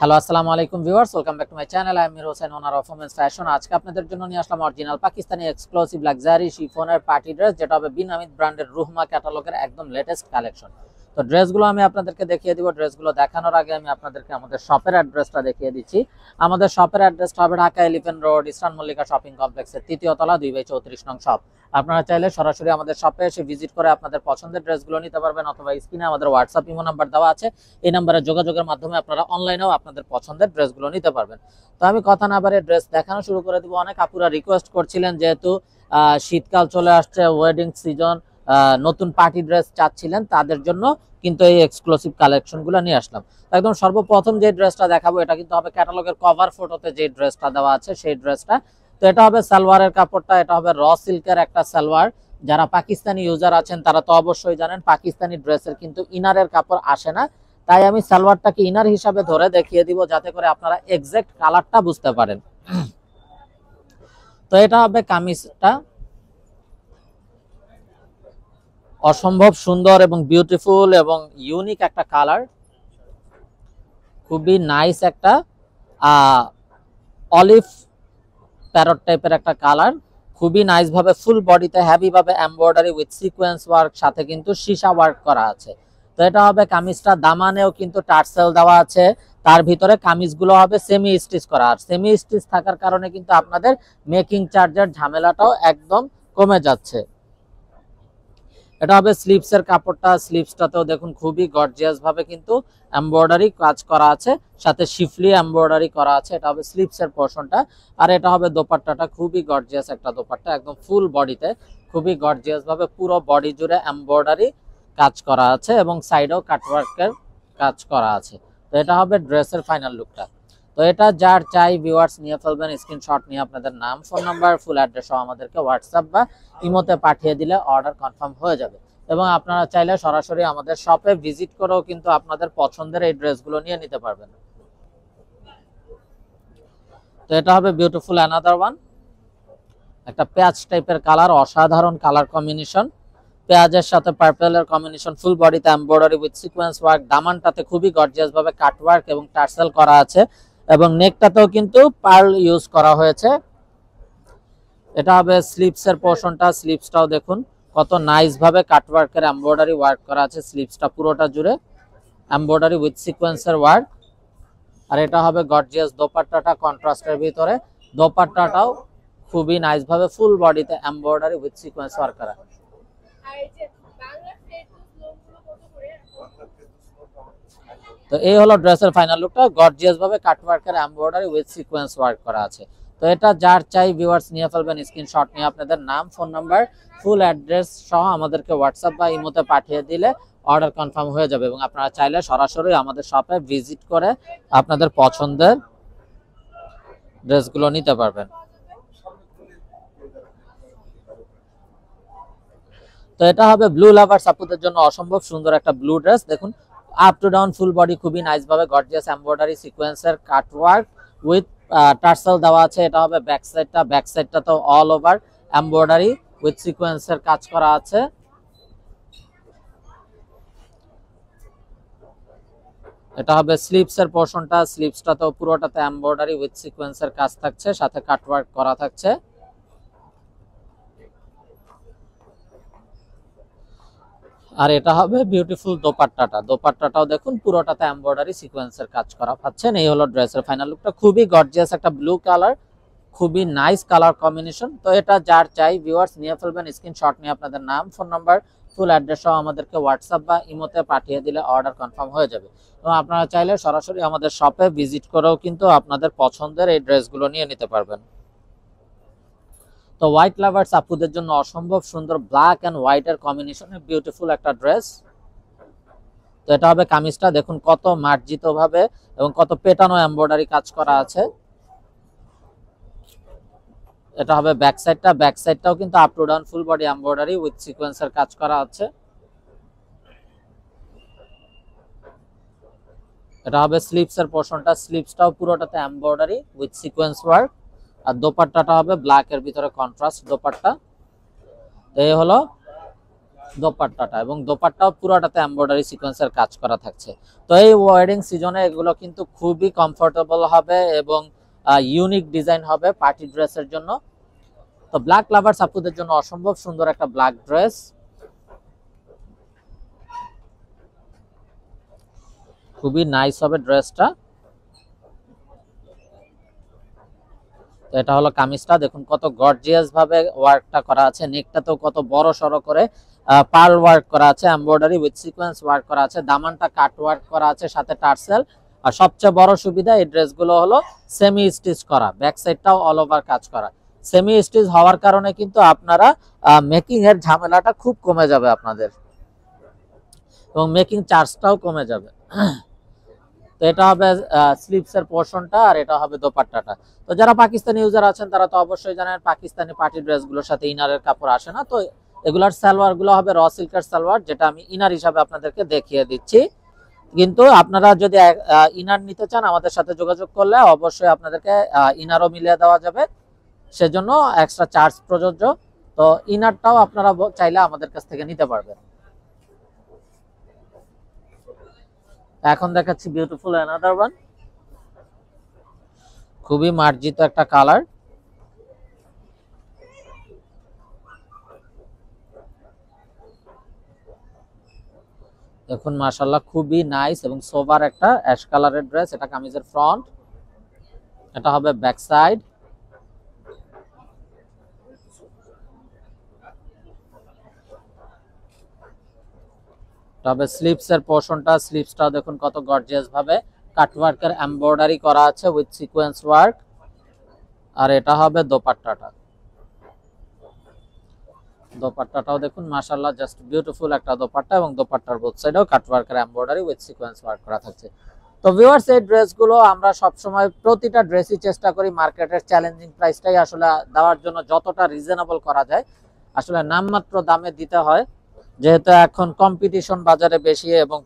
Hello আসসালামু আলাইকুম viewers, welcome back to my channel. I am Mir Hossain, owner of women's fashion. আজকে আপনাদের জন্য নিয়ে আসলাম অরিজিনাল পাকিস্তানি এক্সক্লুসিভ লাক্সারি শিফনের পার্টি ড্রেস, যেটা হবে বিন আমিদ ব্র্যান্ডের রুহমা ক্যাটালগের একদম লেটেস্ট কালেকশন। তো ড্রেসগুলো আমি আপনাদেরকে দেখিয়ে দিব। ড্রেসগুলো দেখানোর আগে আমি আপনাদেরকে আমাদের শপের অ্যাড্রেসটা দেখিয়ে দিচ্ছি। আমাদের শপের অ্যাড্রেসটা হবে Dhaka elephant road, eastern Mallika shopping কমপ্লেক্সের 3য় তলা 2/34 নং শপ। আপনারা চাইলে সরাসরি আমাদের শপে এসে ভিজিট করে আপনাদের পছন্দের ড্রেসগুলো নিতে পারবেন, অথবা স্ক্রিনে আমাদের হোয়াটসঅ্যাপ ইমো নাম্বার দেওয়া আছে, এই নাম্বারে যোগাযোগের মাধ্যমে আপনারা অনলাইনেও আপনাদের পছন্দের ড্রেসগুলো নিতে পারবেন। তো আমি কথা না বাড়িয়ে ড্রেস দেখানো শুরু করে দিব। অনেক আপুরা রিকোয়েস্ট করছিলেন, যেহেতু শীতকাল চলে আসছে, ওয়েডিং সিজন, নতুন পার্টি ড্রেস চাচ্ছিলেন, তাদের জন্য কিন্তু এই এক্সক্লুসিভ কালেকশনগুলো নিয়ে আসলাম। একদম সর্বপ্রথম যে ড্রেসটা দেখাবো, এটা কিন্তু হবে ক্যাটালগের কভার ফটোতে যে ড্রেসটা দেওয়া আছে সেই ড্রেসটা। তো এটা হবে সালোয়ারের কাপড়টা, এটা হবে র সিল্কের একটা সালোয়ার। যারা পাকিস্তানি ইউজার আছেন তারা তো অবশ্যই জানেন পাকিস্তানি ড্রেসের কিন্তু ইনারের কাপড় আসে না, তাই আমি সালোয়ারটাকে ইনার হিসাবে ধরে দেখিয়ে দিব, যাতে করে আপনারা এক্সাক্ট কালারটা বুঝতে পারেন। তো এটা হবে কামিজটা, অসম্ভব সুন্দর এবং বিউটিফুল এবং ইউনিক একটা কালার, খুবই নাইস একটা অলিভ প্যারট টাইপের একটা কালার, খুবই নাইস ভাবে ফুল বডিতে হেভি ভাবে এমব্রয়ডারি উইথ সিকোয়েন্স ওয়ার্ক, সাথে কিন্তু সীসা ওয়ার্ক করা আছে। তো এটা হবে কামিজটা, দামানেও কিন্তু টার্সেল দেওয়া আছে, তার ভিতরে কামিজগুলো হবে সেমি স্টিচ করা। আর সেমি স্টিচ থাকার কারণে কিন্তু আপনাদের মেকিং চার্জের ঝামেলাটাও একদম কমে যাচ্ছে। এটা হবে স্লিভসের কাপড়টা, স্লিভসটাতেও দেখুন খুবই গর্জিয়াস ভাবে কিন্তু এমব্রয়ডারি কাজ করা আছে, সাথে শিফলি এমব্রয়ডারি করা আছে। এটা হবে স্লিভসের পোরশনটা। আর এটা হবে দোপাট্টাটা, খুবই গর্জিয়াস একটা দোপাট্টা, একদম ফুল বডিতে খুবই গর্জিয়াস ভাবে পুরো বডি জুড়ে এমব্রয়ডারি কাজ করা আছে এবং সাইডেও কাটওয়ার্কের কাজ করা আছে। তো এটা হবে ড্রেসের ফাইনাল লুকটা। তো এটা যার চাই ভিউয়ার্স নিয়ে ফেলবেন, স্ক্রিনশট নিয়ে আপনাদের নাম, ফোন নাম্বার, ফুল অ্যাড্রেস সহ আমাদেরকে হোয়াটসঅ্যাপ বা ইমোতে পাঠিয়ে দিলে অর্ডার কনফার্ম হয়ে যাবে। এবং আপনারা চাইলে সরাসরি আমাদের শপে ভিজিট করেও কিন্তু আপনাদের পছন্দের এই ড্রেসগুলো নিয়ে নিতে পারবেন। তো এটা হবে বিউটিফুল অ্যানাদার ওয়ান, একটা পেঁয়াজ টাইপের কালার, অসাধারণ কালার কম্বিনেশন, পেঁয়াজের সাথে পার্পেলের কম্বিনেশন, ফুল বডিতে এমব্রয়ডারি উইথ সিকোয়েন্স ওয়ার্ক, দামানটাতে খুবই গর্জিয়াস ভাবে কাট ওয়ার্ক এবং টার্সেল করা আছে, এবং নেকটাতেও কিন্তু পার্ল ইউজ করা হয়েছে। এটা হবে স্লিভসের পোরশনটা, স্লিভসটাও দেখুন কত নাইস ভাবে কাটওয়ার্কের এমব্রয়ডারি ওয়ার্ক করা আছে, স্লিভসটা পুরোটা জুড়ে এমব্রয়ডারি উইথ সিকোয়েন্সের ওয়ার্ক। আর এটা হবে গর্জিয়াস দোপাট্টাটা কন্ট্রাস্টের ভিতরে, দোপাট্টাটাও খুবই নাইস ভাবে ফুল বডিতে এমব্রয়ডারি উইথ সিকোয়েন্স ওয়ার্ক করা। তো এই হলো ড্রেসের ফাইনাল লুকটা, গর্জিয়াস ভাবে কাটওয়ার্কের এমব্রয়ডারি উইথ সিকোয়েন্স ওয়ার্ক করা আছে। তো এটা যার চাই ভিউয়ার্স নিয়ে ফেলবেন, স্ক্রিনশট নিয়ে আপনাদের নাম, ফোন নাম্বার, ফুল অ্যাড্রেস সহ আমাদেরকে হোয়াটসঅ্যাপ বা ইমোতে পাঠিয়ে দিলে অর্ডার কনফার্ম হয়ে যাবে। এবং আপনারা চাইলে সরাসরি আমাদের শপে ভিজিট করে আপনাদের পছন্দের ড্রেসগুলো নিতে পারবেন। তো এটা হবে ব্লু লাভার্স আপুদের জন্য অসম্ভব সুন্দর একটা ব্লু ড্রেস, দেখুন up to down full body খুবই নাইস ভাবে গর্জিয়াস এমব্রয়ডারি সিকোয়েন্সের কাটওয়ার্ক উইথ টার্সেল দেওয়া আছে। এটা হবে ব্যাক সাইডটা, ব্যাক সাইডটা তো অল ওভার এমব্রয়ডারি উইথ সিকোয়েন্সের কাজ করা আছে। এটা হবে স্লিভসের পোরশনটা, স্লিভসটা তো পুরোটাতে এমব্রয়ডারি উইথ সিকোয়েন্সের কাজ থাকছে, সাথে কাটওয়ার্ক করা থাকছে। আর এটা হবে বিউটিফুল দোপাট্টাটা, দোপাট্টাটাও দেখুন পুরোটাতে এমব্রয়ডারি সিকোয়েন্সের কাজ করা পাচ্ছেন। এই হলো ড্রেসের ফাইনাল লুকটা, খুবই গর্জিয়াস একটা ব্লু কালার, খুবই নাইস কালার কম্বিনেশন। তো এটা যার চাই ভিউয়ার্স নিয়ে ফেলবেন, স্ক্রিনশট নিয়ে আপনাদের নাম, ফোন নাম্বার, ফুল অ্যাড্রেস সহ আমাদেরকে হোয়াটসঅ্যাপ বা ইমোতে পাঠিয়ে দিলে অর্ডার কনফার্ম হয়ে যাবে। তো আপনারা চাইলে সরাসরি আমাদের শপে ভিজিট করেও কিন্তু আপনাদের পছন্দের এই ড্রেসগুলো নিয়ে নিতে পারবেন। তো হোয়াইট লাভার্স আপুদের জন্য অসম্ভব সুন্দর ব্ল্যাক এন্ড হোয়াইট এর কম্বিনেশনে বিউটিফুল একটা ড্রেস। তো এটা হবে কামিজটা, দেখুন কত মার্জিত ভাবে এবং কত পেটানো এমব্রয়ডারি কাজ করা আছে। এটা হবে ব্যাক সাইডটা, ব্যাক সাইডটাও কিন্তু up to down full body embroidery with সিকোয়েন্সের কাজ করা আছে। এটা হবে স্লিভসের পোরশনটা, স্লিভসটাও পুরোটাতে এমব্রয়ডারি উইথ সিকোয়েন্স ওয়ার্ক। আর দোপাট্টাটা হবে ব্ল্যাক এর ভিতরে কন্ট্রাস্ট দোপাট্টা। এই হলো দোপাট্টাটা, এবং দোপাট্টাও পুরোটাতে এমব্রয়ডারি সিকোয়েন্সের কাজ করা থাকছে। তো এই ওয়েডিং সিজনে এগুলো কিন্তু খুবই কমফোর্টেবল হবে এবং ইউনিক ডিজাইন হবে পার্টি ড্রেসের জন্য। তো ব্ল্যাক লাভার্স আপুদের জন্য অসম্ভব সুন্দর একটা ব্ল্যাক ড্রেস, খুবই নাইস হবে ড্রেসটা। তো এটা হলো কামিজটা, দেখুন কত গর্জিয়াস ভাবে ওয়ার্কটা করা আছে, নেকটাতেও কত বড় সড়ো করে পার্ল ওয়ার্ক করা আছে, এমব্রয়ডারি উইথ সিকোয়েন্স ওয়ার্ক করা আছে, দামানটা কাট ওয়ার্ক করা আছে সাথে টার্সেল। আর সবচেয়ে বড় সুবিধা এই ড্রেসগুলো হলো সেমি স্টিচ করা, ব্যাক সাইডটাও অল ওভার কাজ করা। সেমি স্টিচ হওয়ার কারণে কিন্তু আপনারা মেকিং এর ঝামেলাটা খুব কমে যাবে আপনাদের, এবং মেকিং চার্জটাও কমে যাবে। তো এটা হবে স্লিভস এর পোরশনটা, আর এটা হবে দোপাট্টাটা। তো যারা পাকিস্তানি ইউজার আছেন তারা তো অবশ্যই জানেন পাকিস্তানি পার্টি ড্রেসগুলোর সাথে ইনারের কাপড় আসে না। তো এগুলার সালোয়ার গুলো হবে র সিল্কের সালোয়ার, যেটা আমি ইনার হিসাবে আপনাদেরকে দেখিয়ে দিচ্ছি। কিন্তু আপনারা যদি ইনার নিতে চান আমাদের সাথে যোগাযোগ করলে অবশ্যই আপনাদেরকে ইনারও মিলিয়ে দেওয়া যাবে, সেজন্য এক্সট্রা চার্জ প্রযোজ্য। তো ইনারটাও আপনারা চাইলে আমাদের কাছ থেকে নিতে পারবেন। এখন দেখাচ্ছি বিউটিফুল অ্যানাদার ওয়ান, খুবই মার্জিত একটা কালার। দেখুন মাশাআল্লাহ খুবই নাইস এবং সোভার একটা অ্যাশ কালারের ড্রেস। এটা কামিজের ফ্রন্ট, এটা হবে ব্যাক সাইড। তবে স্লিভস এর পোরশনটা, স্লিভসটাও দেখুন কত গর্জিয়াস ভাবে কাটওয়ার্কের এমব্রয়ডারি করা আছে উইথ সিকোয়েন্স ওয়ার্ক। আর এটা হবে দোপাট্টাটা, দোপাট্টাটাও দেখুন মাশাআল্লাহ জাস্ট বিউটিফুল একটা দোপাট্টা, এবং দোপাট্টার বোথ সাইডেও কাটওয়ার্কের এমব্রয়ডারি উইথ সিকোয়েন্স ওয়ার্ক করা থাকছে। তো ভিউয়ার্স এই ড্রেসগুলো আমরা সবসময় প্রতিটা ড্রেসই চেষ্টা করি মার্কেটের চ্যালেঞ্জিং প্রাইসটাই আসলে দেওয়ার জন্য, যতটা রিজনেবল করা যায় আসলে নামমাত্র দামে দিতে হয়, যেহেতু এখন কম্পিটিশন বাজারে বেশি এবং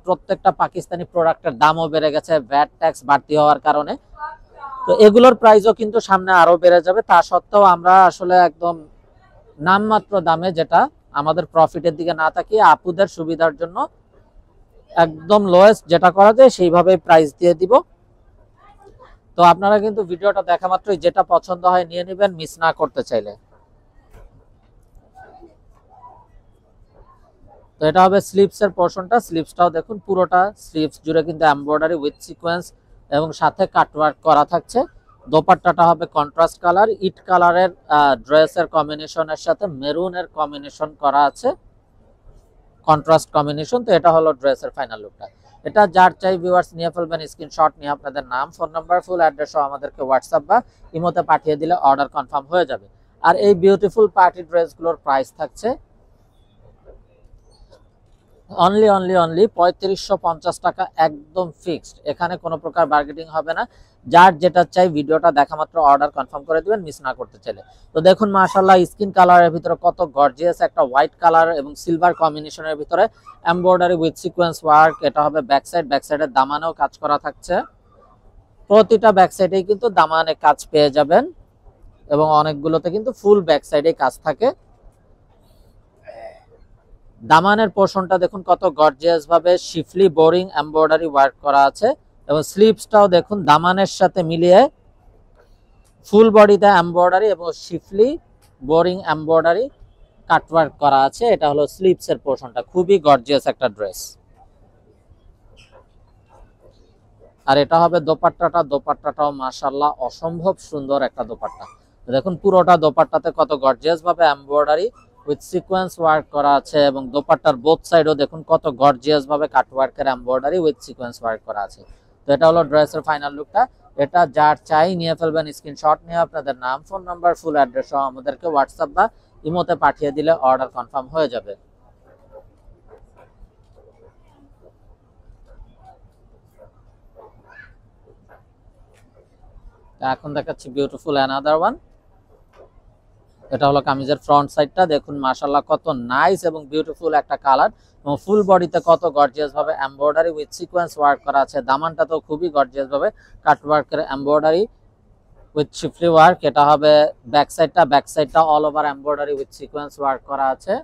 প্রত্যেকটা পাকিস্তানি প্রোডাক্টের দামও বেড়ে গেছে ভ্যাট ট্যাক্স বাড়তি হওয়ার কারণে। তো এগুলোর প্রাইসও কিন্তু সামনে আরো বেড়ে যাবে, তা সত্ত্বেও আমরা আসলে একদম নামমাত্র দামে, যেটা আমাদের প্রফিটের দিকে না তাকিয়ে আপুদের সুবিধার জন্য একদম লোয়েস্ট যেটা করা যায় সেইভাবে প্রাইস দিয়ে দিব। তো আপনারা কিন্তু ভিডিওটা দেখা মাত্রই যেটা পছন্দ হয় নিয়ে নেবেন, মিস না করতে চাইলে। তো এটা হবে স্লিভস এর পোরশনটা, স্লিভসটাও দেখুন পুরোটা স্লিভস জুড়ে কিন্তু এমব্রয়ডারি উইথ সিকোয়েন্স এবং সাথে কাটওয়ার্ক করা থাকছে। দোপাট্টাটা হবে কন্ট্রাস্ট কালার, ইট কালারের ড্রেসের কম্বিনেশনের সাথে মেরুনের কম্বিনেশন করা আছে, কন্ট্রাস্ট কম্বিনেশন। তো এটা হলো ড্রেসের ফাইনাল লুকটা। এটা যার চাই ভিউয়ার্স নিয়ে ফেলবেন, স্ক্রিনশট নিয়ে আপনাদের নাম, ফোন নাম্বার, ফুল অ্যাড্রেস সহ আমাদেরকে হোয়াটসঅ্যাপ বা ইমোতে পাঠিয়ে দিলে অর্ডার কনফার্ম হয়ে যাবে। আর এই বিউটিফুল পার্টি ড্রেসগুলোর প্রাইস থাকছে অনলি 3550 টাকা, একদম ফিক্সড। এখানে কোনো প্রকার বার্গেনিং হবে না। যার যেটা চাই ভিডিওটা দেখা মাত্র অর্ডার কনফার্ম করে দিবেন, মিস না করতে চাইলে। তো দেখুন মাশাআল্লাহ স্কিন কালারের ভিতরে কত গর্জিয়াস একটা হোয়াইট কালার এবং সিলভার কম্বিনেশনের ভিতরে এমব্রয়ডারি উইথ সিকোয়েন্স ওয়ার্ক। এটা হবে ব্যাক সাইড, ব্যাক সাইডের দামানেও কাজ করা থাকছে, প্রতিটা ব্যাক সাইডেই কিন্তু দামানে কাজ পেয়ে যাবেন, এবং অনেকগুলোতে কিন্তু ফুল ব্যাক সাইডে কাজ থাকে। দামানের পোরশনটা দেখুন কত গর্জিয়াস ভাবে শিফলি বোরিং এমব্রয়ডারি ওয়ার্ক করা আছে, এবং স্লিভসটাও দেখুন দামানের সাথে মিলিয়ে ফুল বডিতে এমব্রয়ডারি এবং শিফলি বোরিং এমব্রয়ডারি কাটওয়ার্ক করা আছে। এটা হলো স্লিভস এর পোরশনটা, খুবই গর্জিয়াস একটা ড্রেস। আর এটা হবে দোপাট্টাটা, দোপাট্টাটাও মাশাআল্লাহ অসম্ভব সুন্দর একটা দোপাট্টা। দেখুন পুরোটা দোপাট্টাতে কত গর্জিয়াস ভাবে এমব্রয়ডারি উইথ সিকোয়েন্স ওয়ার্ক করা আছে, এবং দোপাট্টার বোথ সাইডও দেখুন কত গর্জিয়াস ভাবে কাটওয়ার্কের এমব্রয়ডারি উইথ সিকোয়েন্স ওয়ার্ক করা আছে। তো এটা হলো ড্রেসের ফাইনাল লুকটা। এটা যার চাই নিয়ে ফেলবেন, স্ক্রিনশট নিয়ে আপনাদের নাম, ফোন নাম্বার, ফুল অ্যাড্রেস সহ আমাদেরকে হোয়াটসঅ্যাপ বা ইমোতে পাঠিয়ে দিলে অর্ডার কনফার্ম হয়ে যাবে। এখন দেখাচ্ছি বিউটিফুল অ্যানাদার ওয়ান। এটা হলো কামিজের ফ্রন্ট সাইডটা, দেখুন মাশাআল্লাহ কত নাইস এবং বিউটিফুল একটা কালার, এবং ফুল বডিতে কত গর্জিয়াস ভাবে এমব্রয়ডারি উইথ সিকোয়েন্স ওয়ার্ক করা আছে। দামানটা তো খুবই গর্জিয়াস ভাবে কাট ওয়ার্কের এমব্রয়ডারি উইথ শিফলি ওয়ার্ক। এটা হবে ব্যাক সাইডটা, ব্যাক সাইডটা all over embroidery with sequence work করা আছে।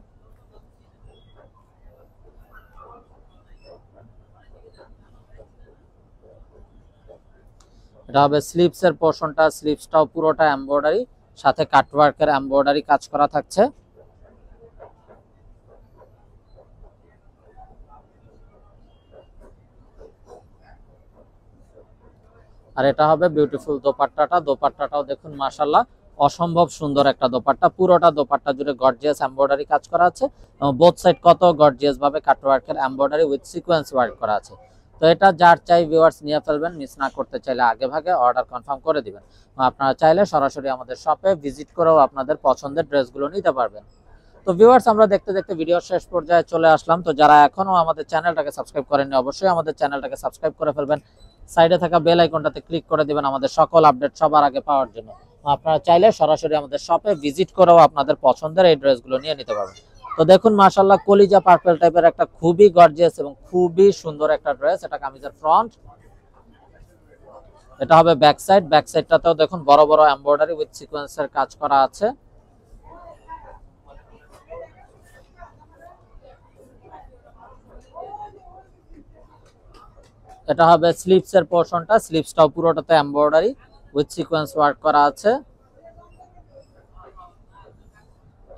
এটা হবে স্লিভস এর পোরশনটা, স্লিভসটাও পুরোটা এমব্রয়ডারি, সাথে কাটওয়ার্কের এমব্রয়ডারি কাজ করা থাকছে। আর এটা হবে বিউটিফুল দোপাট্টাটা। দোপাট্টাটাও দেখুন মাশাআল্লাহ অসম্ভব সুন্দর একটা দোপাট্টা, পুরোটা দোপাট্টা জুড়ে গর্জিয়াস এমব্রয়ডারি কাজ করা আছে এবং বোথ সাইড কত গর্জিয়াস ভাবে কাটওয়ার্কের এমব্রয়ডারি উইথ সিকোয়েন্স ওয়ার্ক করা আছে। তো এটা যার চাই ভিউয়ার্স নিয়ে ফেলবেন, মিস না করতে চাইলে আগে ভাগে অর্ডার কনফার্ম করে দিবেন। আপনারা চাইলে সরাসরি আমাদের শপে ভিজিট করেও আপনাদের পছন্দের ড্রেসগুলো নিতে পারবেন। তো ভিউয়ার্স আমরা দেখতে দেখতে ভিডিওর শেষ পর্যায়ে চলে আসলাম। তো যারা এখনো আমাদের চ্যানেলটাকে সাবস্ক্রাইব করেননি অবশ্যই আমাদের চ্যানেলটাকে সাবস্ক্রাইব করে ফেলবেন, সাইডে থাকা বেল আইকনটাতে ক্লিক করে দিবেন আমাদের সকল আপডেট সবার আগে পাওয়ার জন্য। আপনারা চাইলে সরাসরি আমাদের শপে ভিজিট করেও আপনাদের পছন্দের এই ড্রেসগুলো নিয়ে নিতে পারবেন। তো দেখুন মাশাআল্লাহ কলিজা পার্পল টাইপের একটা খুবই গর্জিয়াস এবং খুবই সুন্দর একটা ড্রেস। এটা কামিজের ফ্রন্ট, এটা হবে ব্যাক সাইড। ব্যাক সাইডটাতেও দেখুন বড় বড় এমব্রয়ডারি উইথ সিকোয়েন্সের কাজ করা আছে। এটা হবে স্লিভস এর পোরশনটা, স্লিভসটাও পুরোটাতে এমব্রয়ডারি উইথ সিকোয়েন্স ওয়ার্ক করা আছে।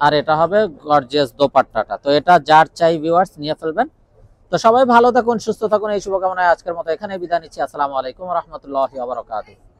আর এটা হবে গর্জিয়াস দোপাট্টাটা। তো এটা যার চাই ভিউয়ার্স নিয়ে ফেলবেন। তো সবাই ভালো থাকুন, সুস্থ থাকুন, এই শুভকামনায় আজকের মতো এখানে বিদায় নিচ্ছি। আসসালামু আলাইকুম ওয়া রাহমাতুল্লাহি ওয়া বারাকাতুহু।